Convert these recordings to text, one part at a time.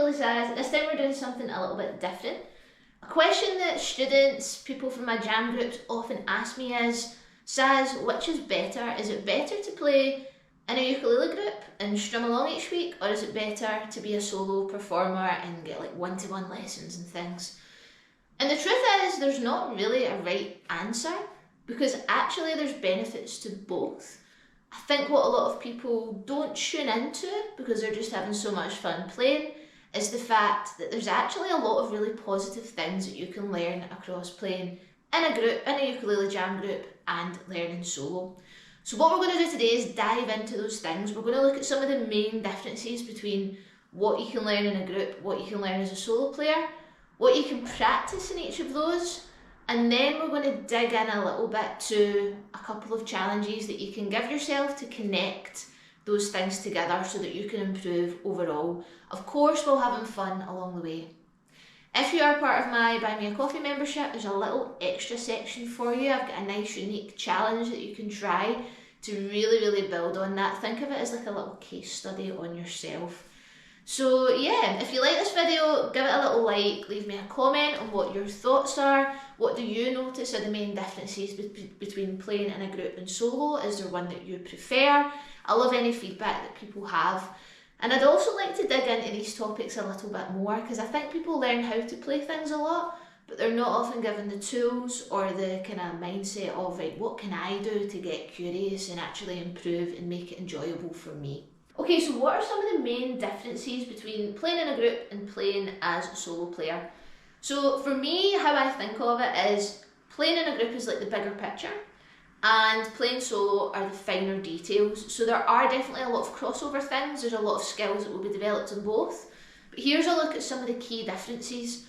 Ukulele Saz. This time we're doing something a little bit different. A question that students, people from my jam groups often ask me is, Saz, which is better? Is it better to play in a ukulele group and strum along each week, or is it better to be a solo performer and get like one-to-one lessons and things? And the truth is, there's not really a right answer, because actually there's benefits to both. I think what a lot of people don't tune into, because they're just having so much fun playing, is the fact that there's actually a lot of really positive things that you can learn across playing in a group, in a ukulele jam group, and learning solo. So what we're going to do today is dive into those things. We're going to look at some of the main differences between what you can learn in a group, what you can learn as a solo player, what you can practice in each of those, and then we're going to dig in a little bit to a couple of challenges that you can give yourself to connect those things together so that you can improve overall. Of course, while having fun along the way. If you are part of my Buy Me a Coffee membership, there's a little extra section for you. I've got a nice unique challenge that you can try to really build on that. Think of it as like a little case study on yourself. So yeah, if you like this video, give it a little like, leave me a comment on what your thoughts are. What do you notice are the main differences between playing in a group and solo? Is there one that you prefer? I love any feedback that people have. And I'd also like to dig into these topics a little bit more, because I think people learn how to play things a lot, but they're not often given the tools or the kind of mindset of, right, what can I do to get curious and actually improve and make it enjoyable for me? Okay, so what are some of the main differences between playing in a group and playing as a solo player? So for me, how I think of it is playing in a group is like the bigger picture, and playing solo are the finer details. So there are definitely a lot of crossover things, there's a lot of skills that will be developed in both. But here's a look at some of the key differences.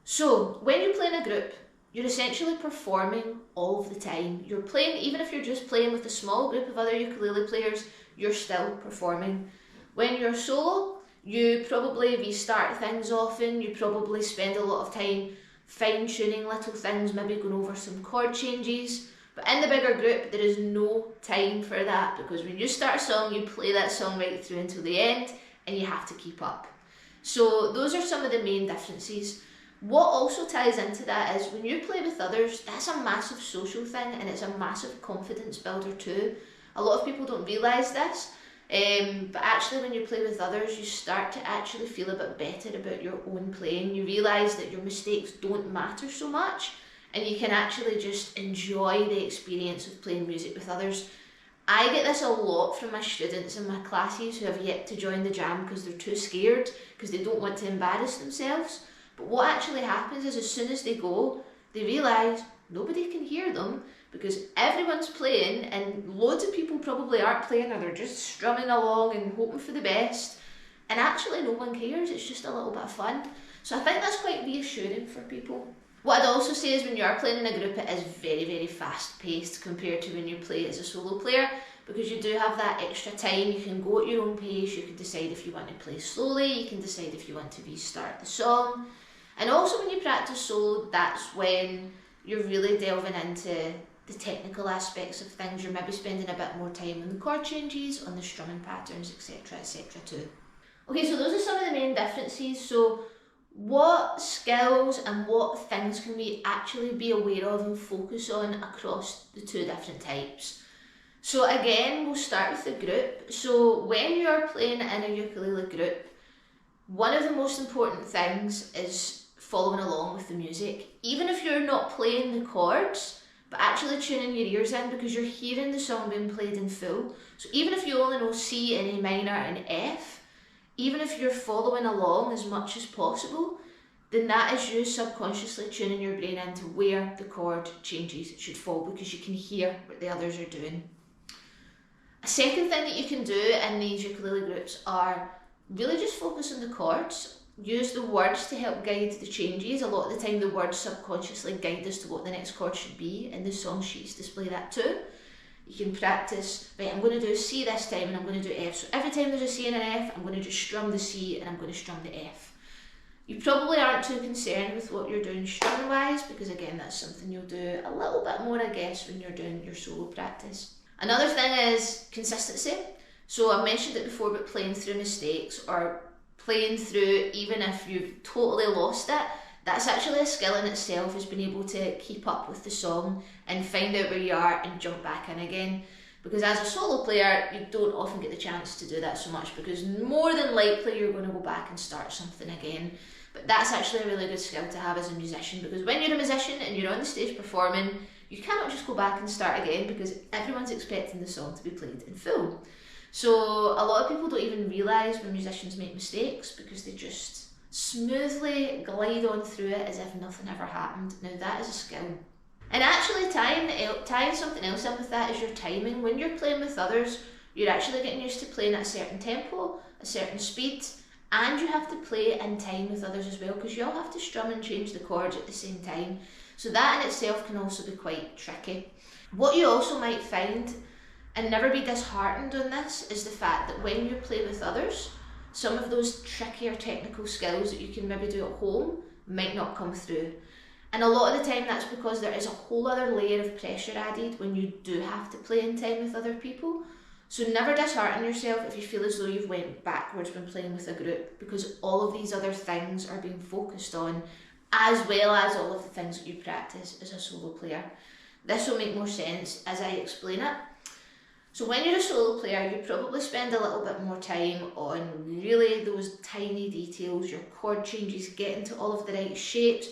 So when you play in a group, you're essentially performing all of the time. You're playing, even if you're just playing with a small group of other ukulele players, you're still performing. When you're solo, you probably restart things often, you probably spend a lot of time fine-tuning little things, maybe going over some chord changes. But in the bigger group, there is no time for that, because when you start a song, you play that song right through until the end, and you have to keep up. So those are some of the main differences. What also ties into that is when you play with others, that's a massive social thing, and it's a massive confidence builder too. A lot of people don't realise this, but actually when you play with others, you start to actually feel a bit better about your own playing. You realise that your mistakes don't matter so much, and you can actually just enjoy the experience of playing music with others. I get this a lot from my students in my classes who have yet to join the jam because they're too scared, because they don't want to embarrass themselves. But what actually happens is, as soon as they go, they realise nobody can hear them, because everyone's playing and loads of people probably aren't playing, or they're just strumming along and hoping for the best, and actually no one cares. It's just a little bit of fun. So I think that's quite reassuring for people. What I'd also say is when you are playing in a group, it is very fast paced compared to when you play as a solo player, because you do have that extra time. You can go at your own pace, you can decide if you want to play slowly, you can decide if you want to restart the song. And also when you practice solo, that's when you're really delving into the technical aspects of things. You're maybe spending a bit more time on the chord changes, on the strumming patterns, etc too. Okay, so those are some of the main differences. So what skills and what things can we actually be aware of and focus on across the two different types? So again, we'll start with the group. So when you're playing in a ukulele group, one of the most important things is following along with the music. Even if you're not playing the chords, but actually tuning your ears in, because you're hearing the song being played in full. So even if you only know C and A minor and F, even if you're following along as much as possible, then that is you subconsciously tuning your brain into where the chord changes should fall, because you can hear what the others are doing. A second thing that you can do in these ukulele groups are really just focus on the chords. Use the words to help guide the changes. A lot of the time the words subconsciously guide us to what the next chord should be, and the song sheets display that too. You can practice, right, I'm going to do C this time and I'm going to do F. So every time there's a C and an F, I'm going to just strum the C and I'm going to strum the F. You probably aren't too concerned with what you're doing strumming wise, because again, that's something you'll do a little bit more, I guess, when you're doing your solo practice. Another thing is consistency. So I've mentioned it before, but playing through mistakes, or playing through, even if you've totally lost it, that's actually a skill in itself, is being able to keep up with the song and find out where you are and jump back in again. Because as a solo player, you don't often get the chance to do that so much, because more than likely you're going to go back and start something again. But that's actually a really good skill to have as a musician, because when you're a musician and you're on the stage performing, you cannot just go back and start again, because everyone's expecting the song to be played in full. So a lot of people don't even realise when musicians make mistakes, because they just smoothly glide on through it as if nothing ever happened. Now that is a skill. And actually tying something else in with that is your timing. When you're playing with others, you're actually getting used to playing at a certain tempo, a certain speed, and you have to play in time with others as well, because you all have to strum and change the chords at the same time. So that in itself can also be quite tricky. What you also might find, and never be disheartened on this, is the fact that when you play with others, some of those trickier technical skills that you can maybe do at home might not come through. And a lot of the time that's because there is a whole other layer of pressure added when you do have to play in time with other people. So never dishearten yourself if you feel as though you've went backwards when playing with a group, because all of these other things are being focused on, as well as all of the things that you practice as a solo player. This will make more sense as I explain it. So when you're a solo player, you probably spend a little bit more time on really those tiny details, your chord changes, getting to all of the right shapes.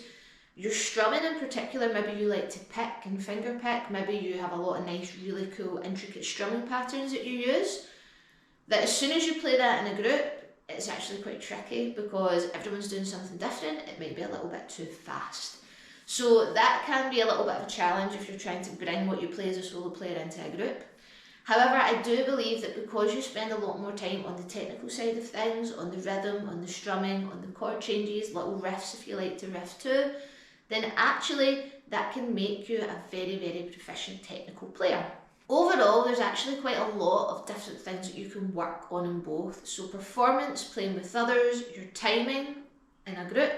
Your strumming in particular, maybe you like to pick and finger pick, maybe you have a lot of nice, really cool, intricate strumming patterns that you use, that as soon as you play that in a group, it's actually quite tricky, because everyone's doing something different. It might be a little bit too fast. So that can be a little bit of a challenge if you're trying to bring what you play as a solo player into a group. However, I do believe that because you spend a lot more time on the technical side of things, on the rhythm, on the strumming, on the chord changes, little riffs if you like to riff too, then actually that can make you a very, very proficient technical player. Overall, there's actually quite a lot of different things that you can work on in both. So performance, playing with others, your timing in a group,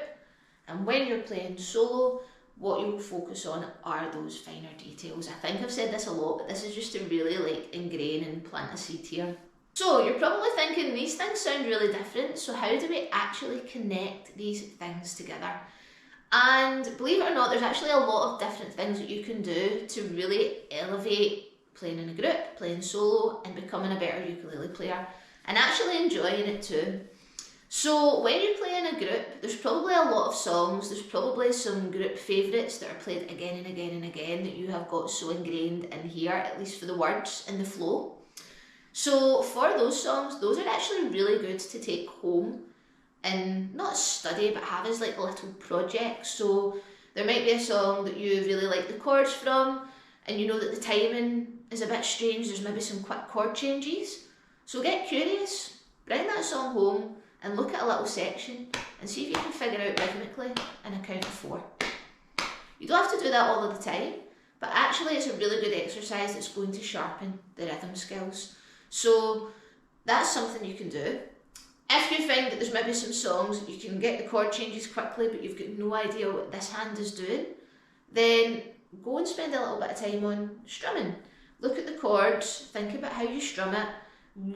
and when you're playing solo, what you'll focus on are those finer details. I think I've said this a lot, but this is just to really ingrain and plant a seed here. So you're probably thinking, these things sound really different, so how do we actually connect these things together? And believe it or not, there's actually a lot of different things that you can do to really elevate playing in a group, playing solo, and becoming a better ukulele player, and actually enjoying it too. So when you play in a group, there's probably a lot of songs, there's probably some group favourites that are played again and again and again that you have got so ingrained in here, at least for the words and the flow. So for those songs, those are actually really good to take home and not study, but have as like little projects. So there might be a song that you really like the chords from, and you know that the timing is a bit strange, there's maybe some quick chord changes. So get curious, bring that song home and look at a little section and see if you can figure out rhythmically in a count of 4. You don't have to do that all of the time, but actually it's a really good exercise that's going to sharpen the rhythm skills. So that's something you can do. If you find that there's maybe some songs that you can get the chord changes quickly but you've got no idea what this hand is doing, then go and spend a little bit of time on strumming. Look at the chords, think about how you strum it,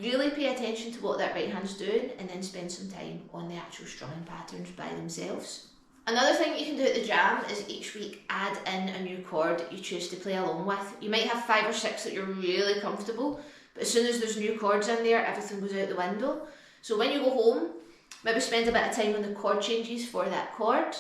really pay attention to what that right hand's doing, and then spend some time on the actual strumming patterns by themselves. Another thing you can do at the jam is each week add in a new chord that you choose to play along with. You might have 5 or 6 that you're really comfortable, but as soon as there's new chords in there, everything goes out the window. So when you go home, maybe spend a bit of time on the chord changes for that chord,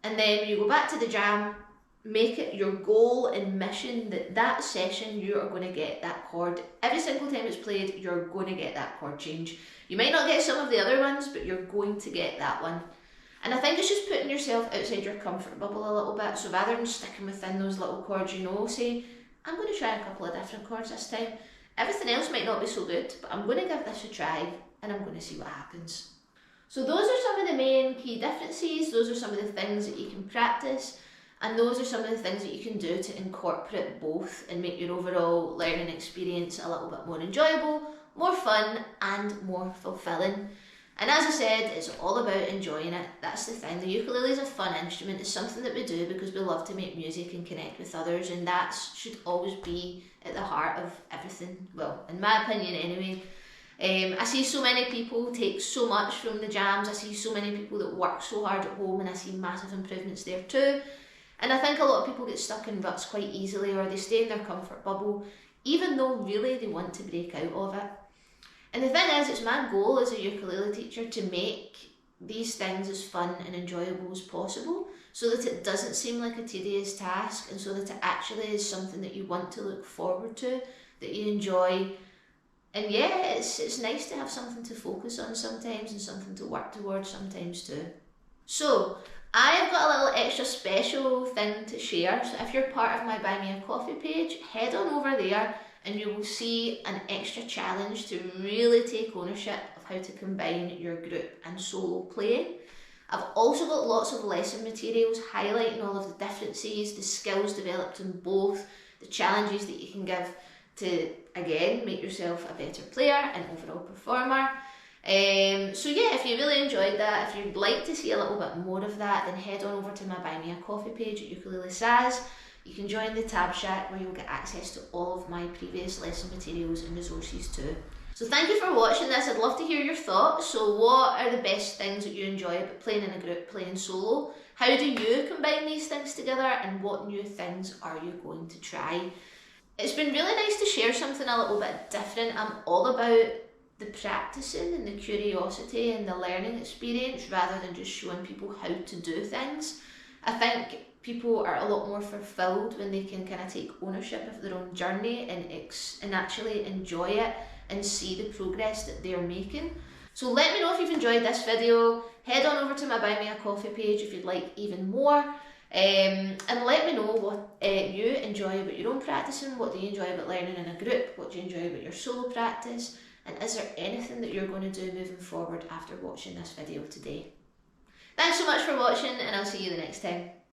and then when you go back to the jam, make it your goal and mission that that session you are going to get that chord. Every single time it's played, you're going to get that chord change. You might not get some of the other ones, but you're going to get that one. And I think it's just putting yourself outside your comfort bubble a little bit. So rather than sticking within those little chords, you know, say, I'm going to try a couple of different chords this time. Everything else might not be so good, but I'm going to give this a try and I'm going to see what happens. So those are some of the main key differences. Those are some of the things that you can practice. And those are some of the things that you can do to incorporate both and make your overall learning experience a little bit more enjoyable, more fun, and more fulfilling. And as I said, it's all about enjoying it. That's the thing. The ukulele is a fun instrument. It's something that we do because we love to make music and connect with others, and that should always be at the heart of everything. Well, in my opinion anyway. I see so many people take so much from the jams. I see so many people that work so hard at home, and I see massive improvements there too. And I think a lot of people get stuck in ruts quite easily, or they stay in their comfort bubble, even though really they want to break out of it. And the thing is, it's my goal as a ukulele teacher to make these things as fun and enjoyable as possible, so that it doesn't seem like a tedious task, and so that it actually is something that you want to look forward to, that you enjoy. And yeah, it's nice to have something to focus on sometimes and something to work towards sometimes too. So I've got a little extra special thing to share. So if you're part of my Buy Me a Coffee page, head on over there and you will see an extra challenge to really take ownership of how to combine your group and solo playing. I've also got lots of lesson materials highlighting all of the differences, the skills developed in both, the challenges that you can give to, again, make yourself a better player and overall performer. So yeah, if you really enjoyed that, if you'd like to see a little bit more of that, then head on over to my Buy Me a Coffee page at Ukulele Saz. You can join the Tab Shack where you'll get access to all of my previous lesson materials and resources too. So thank you for watching this. I'd love to hear your thoughts. So what are the best things that you enjoy about playing in a group, playing solo? How do you combine these things together, and what new things are you going to try? It's been really nice to share something a little bit different. I'm all about the practicing and the curiosity and the learning experience rather than just showing people how to do things. I think people are a lot more fulfilled when they can kind of take ownership of their own journey and actually enjoy it and see the progress that they're making. So let me know if you've enjoyed this video. Head on over to my Buy Me a Coffee page if you'd like even more. And let me know what you enjoy about your own practicing, what do you enjoy about learning in a group, what do you enjoy about your solo practice, and is there anything that you're going to do moving forward after watching this video today. Thanks so much for watching, and I'll see you the next time.